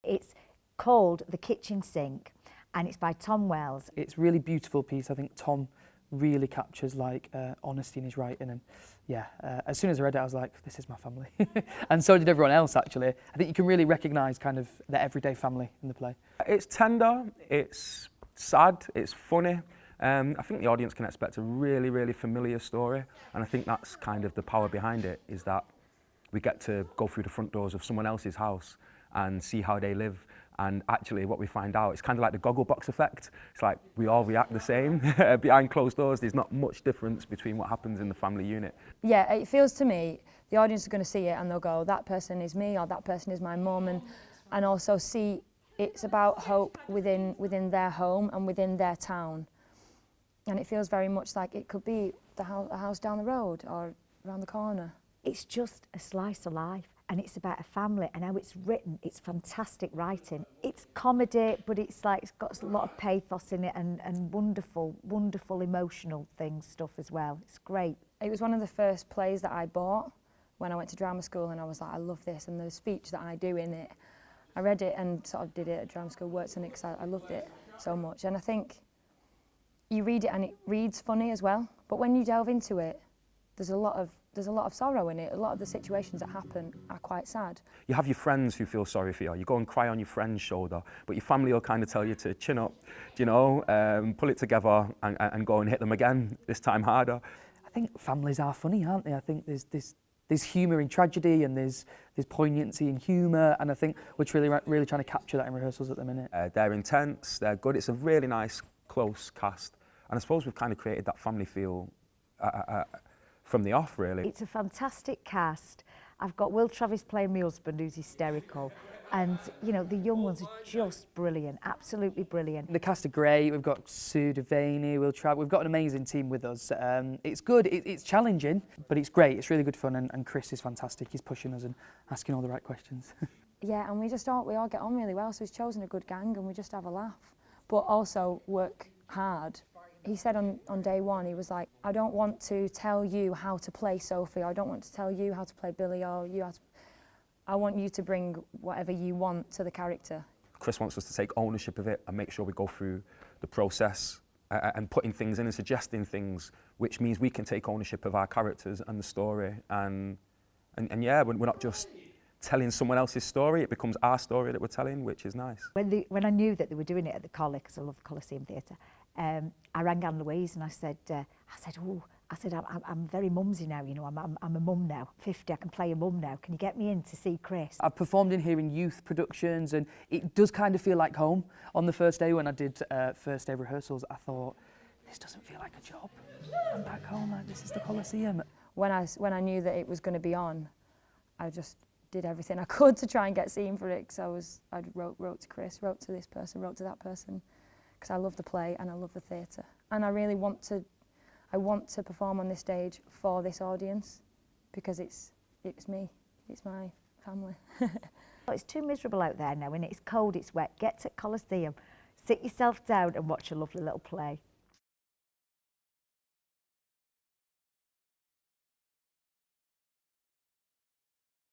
It's called The Kitchen Sink, and it's by Tom Wells. It's a really beautiful piece. I think Tom really captures like honesty in his writing, and yeah, as soon as I read it I was like, this is my family. And so did everyone else actually. I think you can really recognise kind of the everyday family in the play. It's tender, it's sad, it's funny. I think the audience can expect a really, really familiar story, and I think that's kind of the power behind it, is that we get to go through the front doors of someone else's house and see how they live. And actually what we find out, it's kind of like the goggle box effect. It's like we all react the same. Behind closed doors, there's not much difference between what happens in the family unit. Yeah, it feels to me, the audience are going to see it and they'll go, that person is me, or that person is my mum, and also see it's about hope within their home and within their town. And it feels very much like it could be a house down the road or around the corner. It's just a slice of life, and it's about a family, and how it's written, it's fantastic writing. It's comedy, but it's got a lot of pathos in it, and wonderful emotional stuff as well. It's great. It was one of the first plays that I bought when I went to drama school, and I was like, I love this, and the speech that I do in it, I read it and sort of did it at drama school, worked on it because I loved it so much. And I think you read it and it reads funny as well, but when you delve into it, there's a lot of sorrow in it. A lot of the situations that happen are quite sad. You have your friends who feel sorry for you. You go and cry on your friend's shoulder, but your family will kind of tell you to chin up, pull it together and go and hit them again, this time harder. I think families are funny, aren't they? I think there's humour in tragedy, and there's poignancy in humour, and I think we're really trying to capture that in rehearsals at the minute. They're intense, they're good. It's a really nice, close cast, and I suppose we've kind of created that family feel from the off, really. It's a fantastic cast. I've got Will Travis playing my husband, who's hysterical, and the young ones are just brilliant, absolutely brilliant. The cast are great. We've got Devaney, Will Travis. We've got an amazing team with us. It's good. It's challenging, but it's great. It's really good fun, and Chris is fantastic. He's pushing us and asking all the right questions. Yeah, and we all get on really well. So he's chosen a good gang, and we just have a laugh, but also work hard. He said on day one, he was like, I don't want to tell you how to play Sophie, I don't want to tell you how to play Billy, or I want you to bring whatever you want to the character. Chris wants us to take ownership of it and make sure we go through the process and putting things in and suggesting things, which means we can take ownership of our characters and the story. And yeah, we're not just telling someone else's story, it becomes our story that we're telling, which is nice. When I knew that they were doing it at the Collie, because I love the Coliseum Theatre, I rang Anne Louise and I said, I'm very mumsy now, I'm a mum now, 50, I can play a mum now, can you get me in to see Chris? I've performed in here in youth productions, and it does kind of feel like home. On the first day when I did first day of rehearsals, I thought, this doesn't feel like a job. I'm back home, like this is the Coliseum. When I knew that it was going to be on, I just did everything I could to try and get seen for it, because I wrote to Chris, wrote to this person, wrote to that person, because I love the play and I love the theatre, and I really want to perform on this stage for this audience, because it's me, it's my family. It's too miserable out there now, and it's cold, it's wet. Get to Coliseum, sit yourself down and watch a lovely little play.